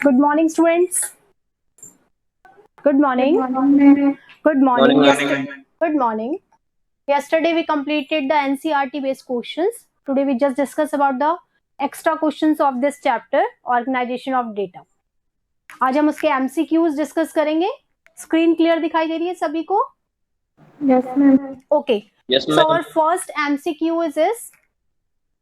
Good morning, students. Good morning. Good morning. Good morning. Morning. Good morning. Yesterday we completed the NCERT based questions. Today we just discuss about the extra questions of this chapter, organization of data. आज हम उसके MCQs discuss करेंगे. Screen clear दिखाई दे रही है सभी को? Yes, ma'am. Okay. Yes, So ma'am. our first MCQ is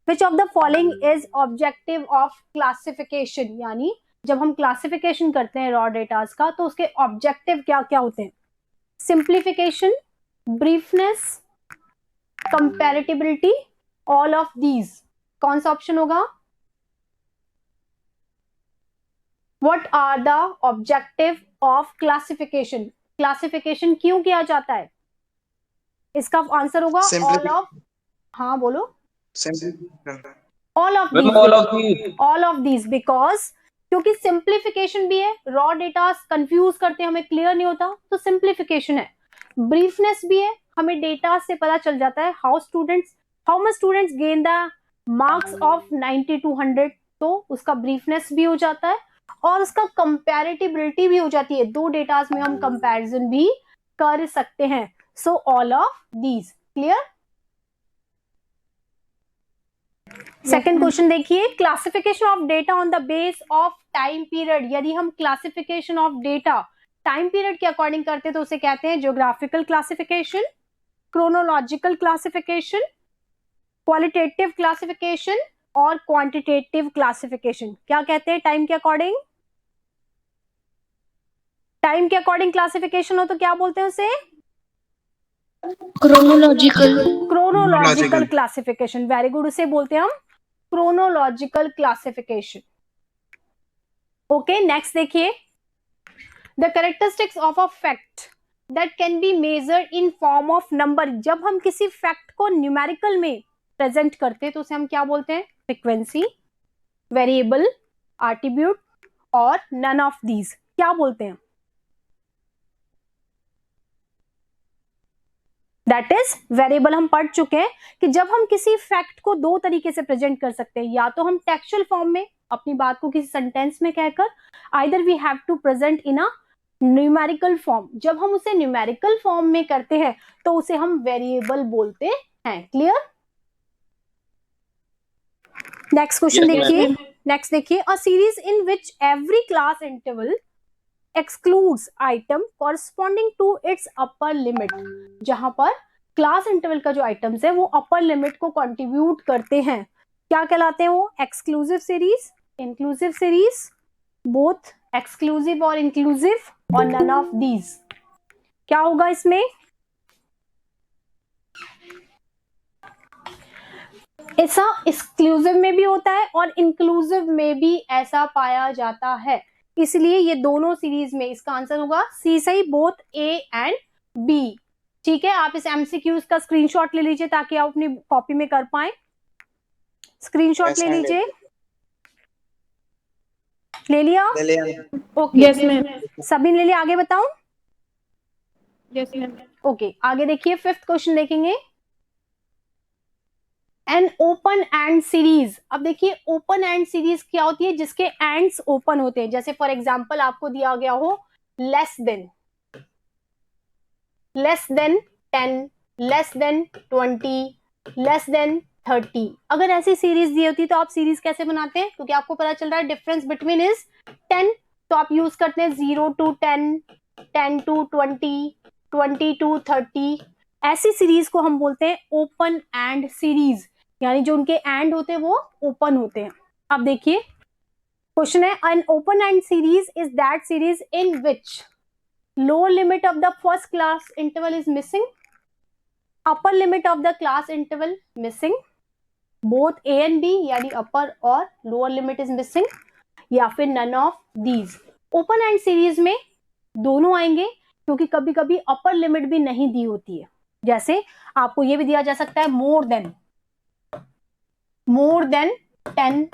which of the following is objective of classification? यानी जब हम क्लासिफिकेशन करते हैं रॉ डेटास का तो उसके ऑब्जेक्टिव क्या क्या होते हैं? Simplification, briefness, comparability, all of these. कौन सा ऑप्शन होगा? What are the objective of classification? Classification क्यों किया जाता है? इसका आंसर होगा ऑल ऑफ. हाँ बोलो. All of these. All of these because क्योंकि सिंप्लीफिकेशन भी है, रॉ डेटा कंफ्यूज करते हैं, हमें क्लियर नहीं होता तो सिंप्लीफिकेशन है. ब्रीफनेस भी है, हमें डेटा से पता चल जाता है how much students gain the marks of 90 to 100, तो उसका ब्रीफनेस भी हो जाता है. और उसका कंपैरेटिबिलिटी भी हो जाती है, दो डेटास में हम कंपैरिजन भी कर सकते हैं. So all of these. Clear? Second question देखिए, classification of data on the base of time period. यदि हम classification of data time period के अकॉर्डिंग करते तो उसे कहते हैं geographical classification, chronological classification, qualitative classification और क्वांटिटेटिव क्लासिफिकेशन. क्या कहते हैं टाइम के अकॉर्डिंग? टाइम के अकॉर्डिंग क्लासिफिकेशन हो तो क्या बोलते हैं उसे? Chronological classification. Very good. उसे बोलते हैं हम क्रोनोलॉजिकल क्लासिफिकेशन. ओके, नेक्स्ट देखिए, the characteristics of a fact that can be measured in form of number. जब हम किसी फैक्ट को न्यूमेरिकल में प्रेजेंट करते हैं तो उसे हम क्या बोलते हैं? फ्रीक्वेंसी, वेरिएबल, एट्रीब्यूट और नन ऑफ दीज. क्या बोलते हैं? That is variable. हम पढ़ चुके हैं कि जब हम किसी फैक्ट को दो तरीके से प्रेजेंट कर सकते हैं, या तो हम टेक्सचुअल फॉर्म में अपनी बात को किसी सेंटेंस में कहकर, either we have to present in a numerical form. जब हम उसे न्यूमेरिकल फॉर्म में करते हैं तो उसे हम वेरिएबल बोलते हैं. क्लियर? नेक्स्ट क्वेश्चन देखिए. नेक्स्ट देखिए, a series in which every class interval excludes item corresponding to its upper limit. जहां पर क्लास इंटरवल का जो आइटम्स है वो अपर लिमिट को कंट्रीब्यूट करते हैं, क्या कहलाते हैं वो? Exclusive series, inclusive series, both exclusive और इंक्लूसिव, और नन ऑफ दीज. क्या होगा इसमें? ऐसा एक्सक्लूसिव में भी होता है और इंक्लूसिव में भी ऐसा पाया जाता है, इसलिए ये दोनों सीरीज में इसका आंसर होगा सी सही, बोथ ए एंड बी. ठीक है, आप इस एमसीक्यूज का स्क्रीनशॉट ले लीजिए ताकि आप अपनी कॉपी में कर पाए. स्क्रीनशॉट ले लीजिए. ले लिया? ओके. Yes, ma'am. सभी ने ले लिया? आगे बताऊं? Yes, ma'am. ओके, आगे देखिए, फिफ्थ क्वेश्चन देखेंगे. An open end series. अब देखिए, ओपन एंड सीरीज क्या होती है? जिसके एंड्स ओपन होते हैं. जैसे फॉर एग्जांपल आपको दिया गया हो less than 10, less than 20, less than 30. अगर ऐसी सीरीज दी होती तो आप सीरीज कैसे बनाते हैं? क्योंकि आपको पता चल रहा है डिफरेंस बिटवीन इज 10, तो आप यूज करते हैं 0 to 10, 10 to 20, 20 to 30. ऐसी सीरीज को हम बोलते हैं ओपन एंड सीरीज, यानी जो उनके एंड होते हैं वो ओपन होते हैं. अब देखिए, क्वेश्चन है, an open end series is that series in which lower limit of the first class interval is missing, upper limit of the class interval missing, both a and b यानी upper और lower limit is missing, या फिर none of these. open and series में दोनों आएंगे क्योंकि कभी कभी upper limit भी नहीं दी होती है. जैसे आपको ये भी दिया जा सकता है more than 10,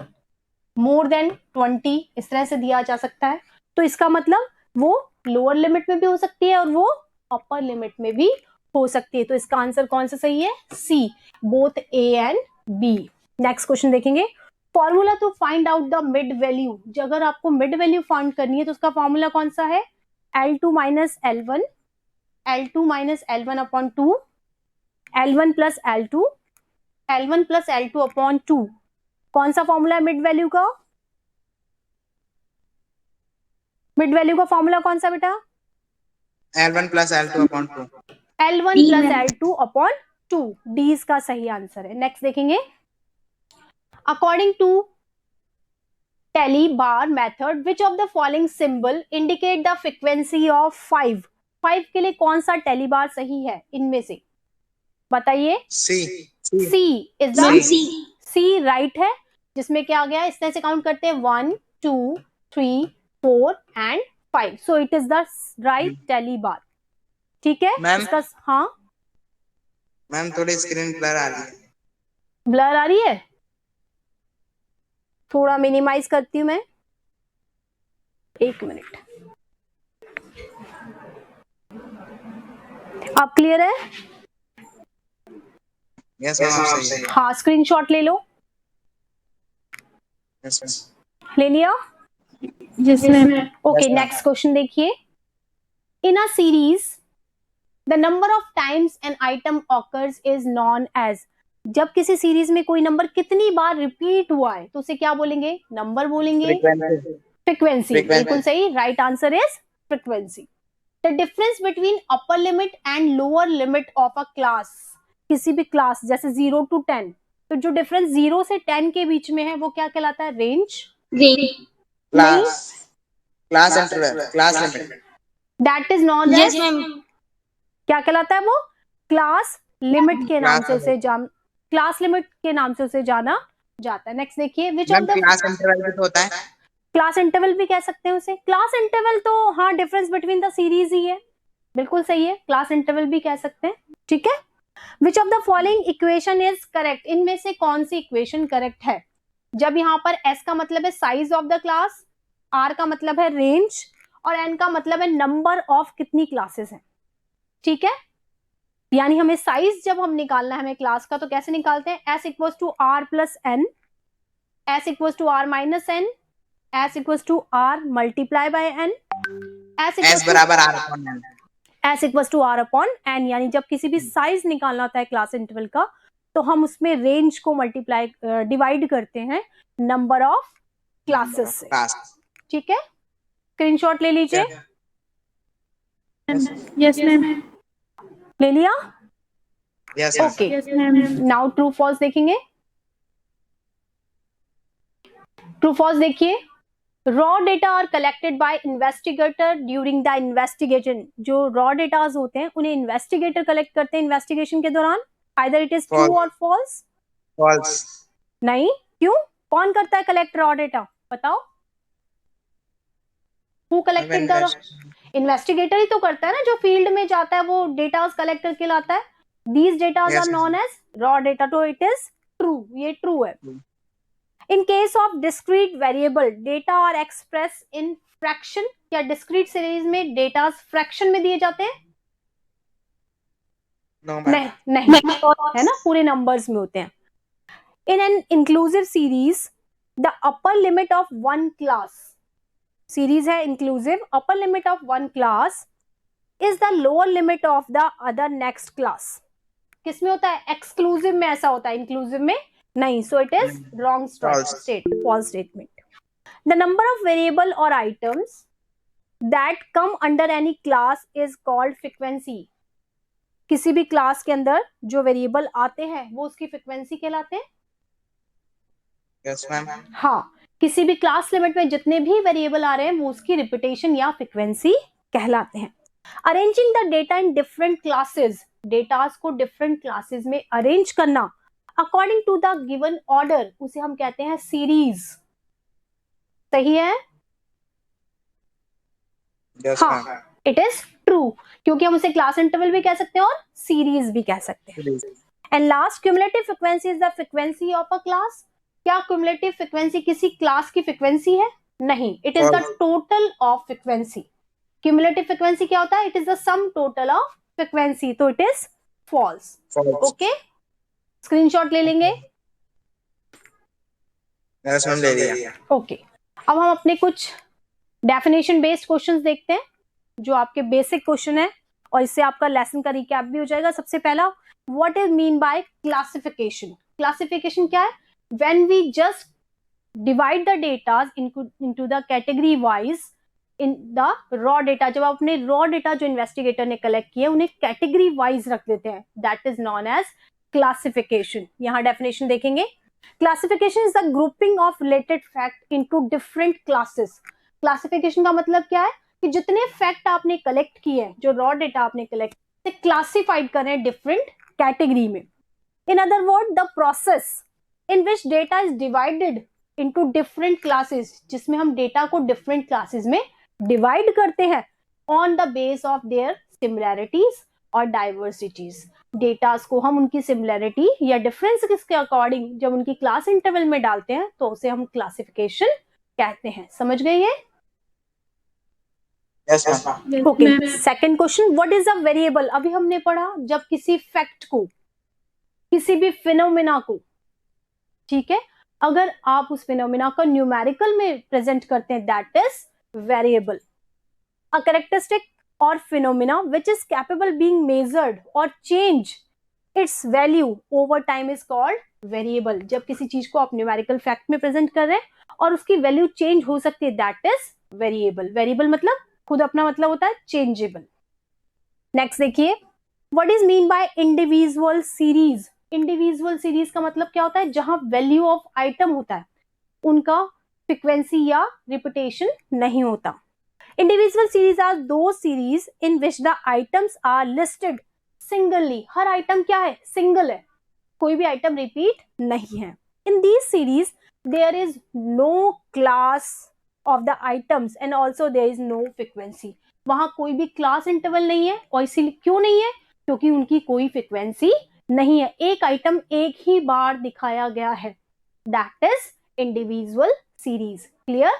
more than 20, इस तरह से दिया जा सकता है. तो इसका मतलब वो लोअर लिमिट में भी हो सकती है और वो अपर लिमिट में भी हो सकती है. तो इसका आंसर कौन सा सही है? C, both A and B. Next question देखेंगे, formula to find out the mid value, अगर आपको मिड वैल्यू फाइंड करनी है तो उसका फॉर्मूला कौन सा है? L2 minus L1, L2 minus L1 upon 2, L1 plus L2, L1 plus L2 upon 2। कौन सा फॉर्मूला है मिड वैल्यू का? मिड वैल्यू का फॉर्मूला कौन सा बेटा? L1 plus L2 upon 2. L1 plus L2 upon 2, D इसका सही आंसर है। नेक्स्ट देखेंगे, according to tally bar method which of the following symbol indicate the frequency of 5? 5 के लिए कौन सा टेली बार सही है इनमें से? बताइए। C. C is the C right है, जिसमें क्या आ गया, इस तरह से काउंट करते हैं 1 2 3 4 and 5, so it is the right tally bar. ठीक है मैम, इसका, हाँ मैम थोड़ी स्क्रीन ब्लर आ रही है। ब्लर आ रही है, थोड़ा मिनिमाइज करती हूं मैं, एक मिनट। आप क्लियर है? यस मैम, आप सही है। हाँ, स्क्रीनशॉट ले लो। Yes ma'am. ले लिया? Yes, ma'am. Okay, Yes, ma'am. Next question देखिए। In a series the number of times an item occurs is known as, जब किसी सीरीज में कोई नंबर कितनी बार रिपीट हुआ है तो उसे क्या बोलेंगे? नंबर बोलेंगे। फ्रीक्वेंसी, बिल्कुल सही, right answer is frequency. The difference between upper limit and lower limit of a class, किसी भी क्लास जैसे 0 to 10, तो जो डिफरेंस 0 से 10 के बीच में है वो क्या कहलाता है? Range. Class interval, class limit. That is known as, क्या कहलाता है वो? क्लास लिमिट के नाम से उसे क्लास लिमिट के नाम से उसे जाना जाता है। नेक्स्ट देखिए, विच ऑफ द क्लास इंटरवल भी तो होता है। क्लास इंटरवल भी कह सकते हैं उसे। क्लास इंटरवल तो हाँ डिफरेंस बिटवीन द सीरीज ही है, बिल्कुल सही है, क्लास इंटरवल भी कह सकते हैं। ठीक है, विच of the following equation is correct, इनमें से कौन सी इक्वेशन करेक्ट है? जब यहाँ पर S का मतलब है size of the class, R का मतलब है रेंज, और N का मतलब है नंबर ऑफ कितनी क्लासेस हैं। ठीक है, यानी हमें साइज जब हम निकालना है हमें क्लास का, तो कैसे निकालते हैं? S equals to R plus N, S equals to R minus N, S equals to R multiply by N, S बराबर R upon N। S equals to R upon N, यानी जब किसी भी साइज निकालना होता है क्लास इंटरवल का, तो हम उसमें रेंज को मल्टीप्लाई डिवाइड करते हैं नंबर ऑफ क्लासेस से। ठीक है, स्क्रीनशॉट ले लीजिए। Yes, ma'am. ले लिया? Yes okay, Yes, ma'am. Now true false देखेंगे। ट्रू फॉल्स देखिए, raw data are collected by investigator during the investigation, जो रॉ डेटाज होते हैं उन्हें इन्वेस्टिगेटर कलेक्ट करते हैं इन्वेस्टिगेशन के दौरान। आइदर इट इज ट्रू और फॉल्स। फॉल्स। नहीं, क्यों? कौन करता है कलेक्ट रॉ डेटा? बताओ, हु कलेक्टेड द? इन्वेस्टिगेटर ही तो करता है ना, जो फील्ड में जाता है वो डेटा कलेक्ट करके लाता है। These datas are known as raw data, तो इट इज ट्रू, ये ट्रू है। In case of discrete variable data are express in fraction, क्या डिस्क्रीट सीरीज में डेटा फ्रैक्शन में दिए जाते हैं? नहीं, है ना, पूरे नंबर्स में होते हैं। In an inclusive series the upper limit of one class, series है inclusive, upper limit of one class is the lower limit of the other next class. किसमें होता है? एक्सक्लूसिव में ऐसा होता है, इंक्लूसिव में नहीं। So it is wrong false statement. The number of variable और items that come under any class is called frequency, किसी भी क्लास के अंदर जो वेरिएबल आते हैं वो उसकी फ्रीक्वेंसी कहलाते हैं। Yes ma'am. हाँ, किसी भी क्लास लिमिट में जितने भी वेरिएबल आ रहे हैं वो उसकी रिपीटेशन या फ्रीक्वेंसी कहलाते हैं। Arranging the data in different classes, datas को डिफरेंट क्लासेस में अरेंज करना according to the given order, उसे हम कहते हैं सीरीज। सही है? Yes ma'am. हाँ, इट इज ट्रू, क्योंकि हम उसे क्लास इंटरवल भी कह सकते हैं और सीरीज भी कह सकते हैं। And last, cumulative frequency is the frequency of a class. क्या क्यूमुलेटिव फ्रीक्वेंसी किसी क्लास की फ्रीक्वेंसी है? नहीं, it is the total of frequency. Cumulative frequency क्या होता है? It is the sum total of frequency, तो it is false. Okay, screenshot ले लेंगे। यस मैम ले लिया। ओके, अब हम अपने कुछ डेफिनेशन बेस्ड क्वेश्चंस देखते हैं जो आपके बेसिक क्वेश्चन है और इससे आपका लेसन का रिकैप भी हो जाएगा। सबसे पहला, what is mean by classification? Classification क्या है? When we just divide the data into the category wise in the raw data. जब आप अपने रॉ डेटा जो इन्वेस्टिगेटर ने कलेक्ट किए उन्हें कैटेगरी वाइज रख देते हैं, that is known as classification. यहां डेफिनेशन देखेंगे, classification is the grouping of related fact into different classes. Classification का मतलब क्या है कि जितने फैक्ट आपने कलेक्ट किए हैं, जो रॉ डेटा आपने कलेक्ट किए, क्लासिफाइड करें डिफरेंट कैटेगरी में। In other word, the process in which data is divided into different classes, जिसमें हम डेटा को डिफरेंट क्लासेस में डिवाइड करते हैं on the base of their similarities और डाइवर्सिटीज। डेटास को हम उनकी सिमिलैरिटी या डिफरेंस के अकॉर्डिंग जब उनकी क्लास इंटरवल में डालते हैं तो उसे हम क्लासिफिकेशन कहते हैं। समझ गए ये? Yes ma'am. Okay, second question, what is a variable? अभी हमने पढ़ा जब किसी फैक्ट को, किसी भी फिनोमिना को, ठीक है, अगर आप उस फिनोमिना को न्यूमेरिकल में प्रेजेंट करते हैं, that is variable. A characteristic or phenomena which is capable being measured or change its value over time is called variable। जब किसी चीज को आप न्यूमेरिकल फैक्ट में प्रेजेंट कर रहे हैं और उसकी वैल्यू चेंज हो सकती है, दैट इज वेरिएबल। वेरिएबल मतलब खुद अपना मतलब होता है चेंजेबल। नेक्स्ट देखिए, what is mean by individual series? Individual series का मतलब क्या होता है? जहां वैल्यू ऑफ आइटम होता है उनका फ्रीक्वेंसी या रिपीटेशन नहीं होता। Individual series are those series in which the items are listed singly। Her item क्या है? सिंगल है, कोई भी आइटम रिपीट नहीं है। In these series there is no class of the items and also there is no frequency। वहां कोई भी क्लास इंटरवल नहीं है, और इसीलिए क्यों नहीं है? क्योंकि उनकी कोई फ्रीक्वेंसी नहीं है, एक आइटम एक ही बार दिखाया गया है, that is individual series. Clear?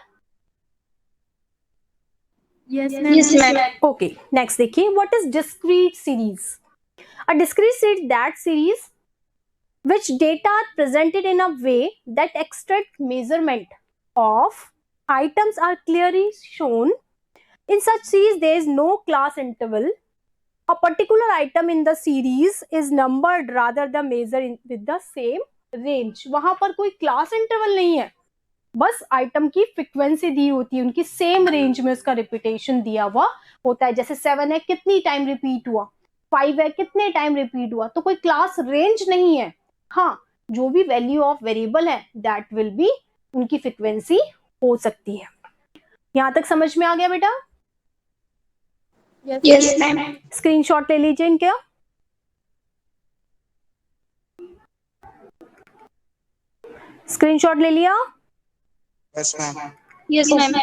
Yes, ma'am. Okay, next देखिए, what is discrete series? A discrete series that series which data are presented in a way that extract measurement of items are clearly shown. In such series there is no class interval. A particular item in the series is numbered rather than measured with the same range। वहां पर कोई class interval नहीं है, बस item की frequency दी होती है, उनकी सेम रेंज में उसका रिपीटेशन दिया हुआ होता है। जैसे 7 है, कितनी टाइम रिपीट हुआ, 5 है, कितने टाइम रिपीट हुआ, तो कोई क्लास रेंज नहीं है। हाँ, जो भी वैल्यू ऑफ वेरिएबल है दैट विल बी, उनकी फ्रीक्वेंसी हो सकती है। यहां तक समझ में आ गया बेटा? Yes, ma'am. स्क्रीनशॉट ले लीजिए इनके। स्क्रीनशॉट ले लिया? Yes ma'am. Yes, ma'am.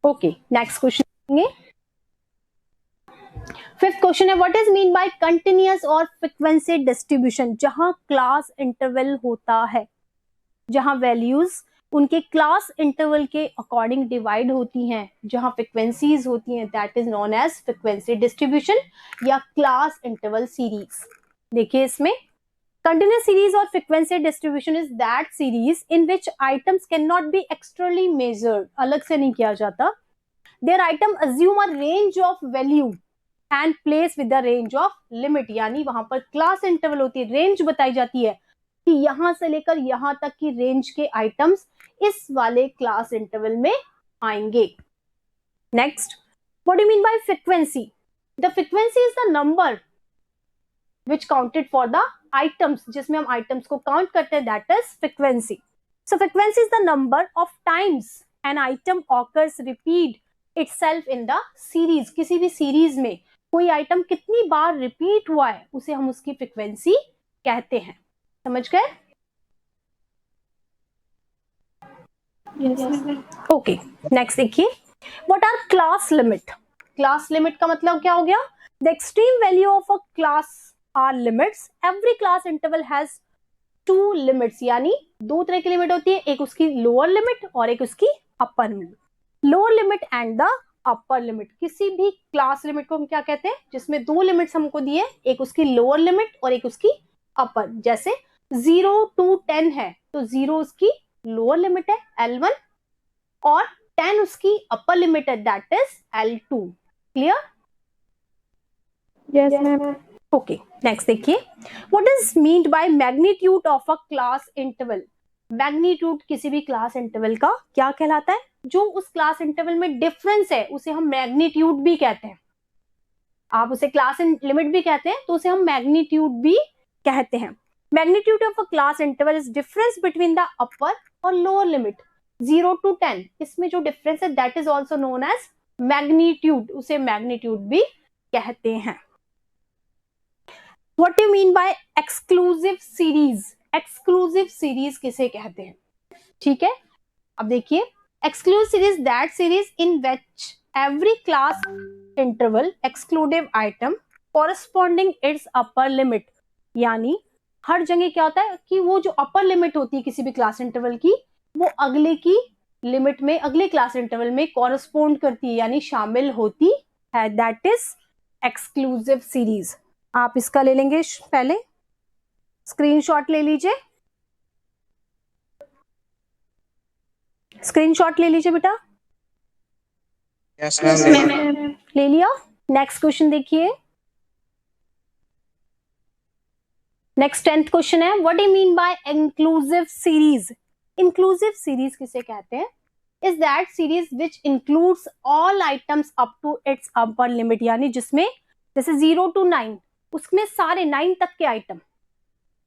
Okay, next question. Fifth question है, what is mean by continuous और फ्रीक्वेंसी डिस्ट्रीब्यूशन? जहां क्लास इंटरवल होता है, जहां वैल्यूज उनके क्लास इंटरवल के अकॉर्डिंग डिवाइड होती हैं, जहां फ्रीक्वेंसीज होती हैं, that is known as frequency distribution या क्लास इंटरवल सीरीज। देखिए इसमें, continuous series or frequency distribution is that series in which items cannot be externally measured। अलग से नहीं किया जाता। their item assume a range of value and place with the range of limit। यानी वहां पर क्लास इंटरवल होती है, रेंज बताई जाती है कि यहां से लेकर यहां तक की रेंज के आइटम्स इस वाले क्लास इंटरवल में आएंगे। Next, what do you mean bye frequency? The frequency is the number which counted for the items, जिसमें हम आइटम्स को काउंट करते हैं, that is frequency। So frequency is the number of times an item occurs repeat itself in the series। किसी भी series में कोई item कितनी बार रिपीट हुआ है उसे हम उसकी फ्रीक्वेंसी कहते हैं। समझ गए? Yes, ma'am. ओके, नेक्स्ट देखिए, what are class limit? Class limit का मतलब क्या हो गया? The extreme value of a class are limits. Every class interval has two limits, यानी दो तरह की लिमिट होती है, एक उसकी लोअर लिमिट और एक उसकी upper limit. Lower limit and the upper limit. किसी भी क्लास लिमिट को हम क्या कहते हैं? जिसमें दो लिमिट्स हमको दिए, एक उसकी लोअर लिमिट और एक उसकी अपर। जैसे 0 to 10 है तो 0 उसकी लोअर लिमिट है L1 और 10 उसकी अपर लिमिट है, that is L2। Clear? Yes, ma'am. Okay, next देखिए, what is meant by magnitude of a class interval. Magnitude किसी भी क्लास इंटरवल का क्या कहलाता है? जो उस क्लास इंटरवल में डिफरेंस है उसे हम मैग्नीट्यूड भी कहते हैं। आप उसे क्लास लिमिट भी कहते हैं तो उसे हम मैग्नीट्यूड भी कहते हैं। Magnitude of a class interval is difference between the upper और लोअर लिमिट 0 to 10। इसमें जो डिफरेंस है that is also known as magnitude, उसे मैग्नीट्यूड भी कहते हैं। What do you mean by exclusive series? Exclusive series किसे कहते हैं? ठीक है, अब देखिए, exclusive series that series in which every class interval exclusive item corresponding its upper limit। यानी हर जगह क्या होता है कि वो जो अपर लिमिट होती है किसी भी क्लास इंटरवल की, वो अगले की लिमिट में, अगले क्लास इंटरवल में कॉरस्पॉन्ड करती है, यानी शामिल होती है, दैट इज एक्सक्लूसिव सीरीज। आप इसका ले लेंगे, पहले स्क्रीनशॉट ले लीजिए, स्क्रीनशॉट ले लीजिए बेटा। Yes, Yes, ma'am. ma'am. ले लिया? नेक्स्ट क्वेश्चन देखिए, नेक्स्ट 10th क्वेश्चन है, what do mean by inclusive series. Inclusive series किसे कहते हैं? Is that series which includes all items up to its upper limit. यानी जिसमें जैसे 0 to 9, उसमें सारे 9 तक के आइटम,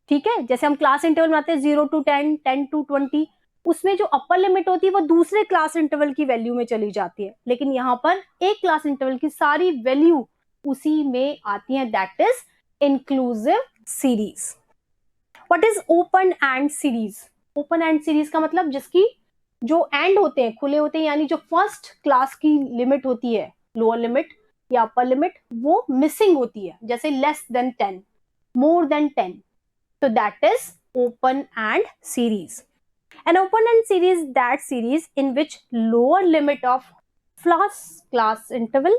ठीक है, जैसे हम क्लास इंटरवल बनाते हैं 0 to 10, 10 to 20, उसमें जो अपर लिमिट होती है वो दूसरे क्लास इंटरवल की वैल्यू में चली जाती है, लेकिन यहाँ पर एक क्लास इंटरवल की सारी वैल्यू उसी में आती है, that is inclusive series. What is open end series? Open end series का मतलब जिसकी जो एंड होते हैं, खुले होते हैं, यानी जो फर्स्ट क्लास की लिमिट होती है, लोअर लिमिट या अपर लिमिट, वो मिसिंग होती है, जैसे लेस देन 10, मोर देन 10, तो that is open end series. An open end series that series in which lower limit of first class interval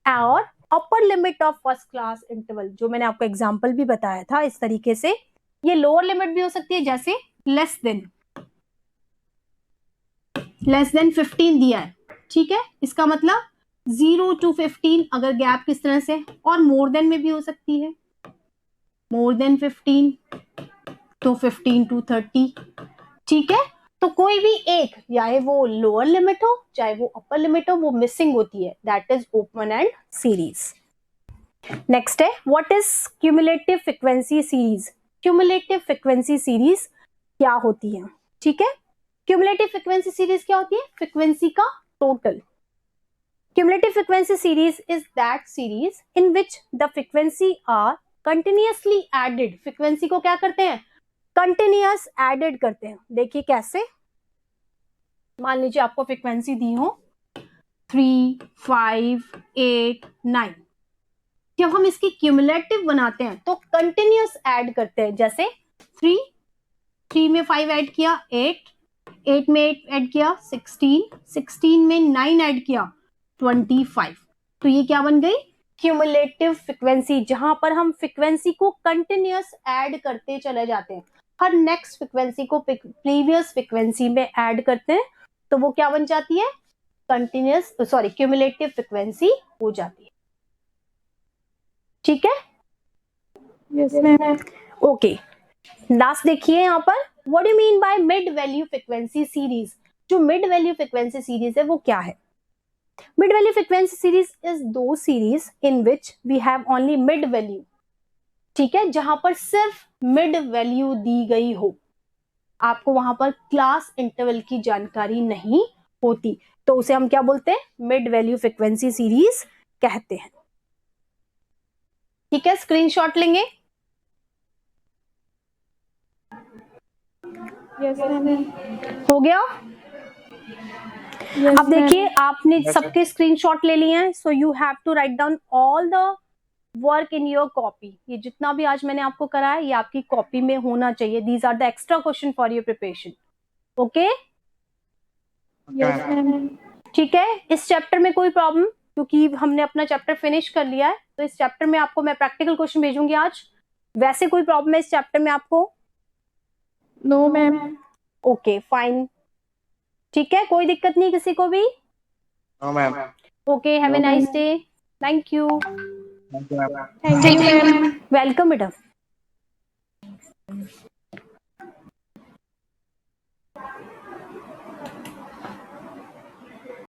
और upper limit of first class interval, जो मैंने आपको example भी बताया था इस तरीके से, ये लोअर लिमिट भी हो सकती है, जैसे लेस देन 15 दिया है, ठीक है, इसका मतलब 0 to 15 अगर गैप किस तरह से, और मोर देन में भी हो सकती है, मोर देन 15 तो 15 to 30, ठीक है, तो कोई भी एक, चाहे वो लोअर लिमिट हो चाहे वो अपर लिमिट हो, वो मिसिंग होती है, that is open end series. Next है, what is cumulative frequency series. Cumulative frequency series क्या होती है? ठीक है, क्यूमुलेटिव फ्रीक्वेंसी सीरीज क्या होती है? फ्रीक्वेंसी का total. Cumulative frequency series is that series in which the frequency are continuously added. Frequency को क्या करते हैं? कंटिन्यूअस एडेड करते हैं। देखिए कैसे, मान लीजिए आपको फ्रीक्वेंसी दी हो 3, 5, 8, 9, जब हम इसकी क्यूमुलेटिव बनाते हैं तो कंटिन्यूअस ऐड करते हैं, जैसे 3 में 5 ऐड किया 8 में 8 ऐड किया 16 में 9 ऐड किया 25, तो ये क्या बन गई? क्यूमुलेटिव फ्रीक्वेंसी, जहां पर हम फ्रीक्वेंसी को कंटिन्यूअस ऐड करते चले जाते हैं, हर नेक्स्ट फ्रीक्वेंसी को प्रीवियस फ्रीक्वेंसी में ऐड करते हैं, तो वो क्या बन जाती है? क्यूमुलेटिव फ्रीक्वेंसी हो जाती है, ठीक है। Yes, ma'am. ओके, लास्ट देखिए यहाँ पर, what do you mean by mid value frequency series. जो मिड वैल्यू फ्रीक्वेंसी सीरीज है वो क्या है? Mid value frequency series is two series in which we have only mid value, ठीक है, जहां पर सिर्फ मिड वैल्यू दी गई हो, आपको वहां पर क्लास इंटरवल की जानकारी नहीं होती, तो उसे हम क्या बोलते हैं? मिड वैल्यू फ्रीक्वेंसी सीरीज कहते हैं, ठीक है। स्क्रीनशॉट लेंगे, Yes, ma'am. हो गया। Yes, अब देखिए, ma'am. आपने Yes, सबके स्क्रीनशॉट ले लिए हैं, so you have to write down all the work in your copy. ये जितना भी आज मैंने आपको कराया ये आपकी कॉपी में होना चाहिए। These are the extra question for your preparation, okay, Yes, ma'am. ठीक है। इस चैप्टर में कोई प्रॉब्लम, क्योंकि हमने अपना चैप्टर फिनिश कर लिया है, तो इस चैप्टर में आपको मैं प्रैक्टिकल क्वेश्चन भेजूंगी आज। वैसे कोई प्रॉब्लम है इस चैप्टर में आपको? No, ma'am. ओके फाइन, ठीक है, कोई दिक्कत नहीं किसी को भी। No ma'am. Okay, have a nice day, thank you. Thank you ma'am. Thank you, ma'am. Welcome बेटा।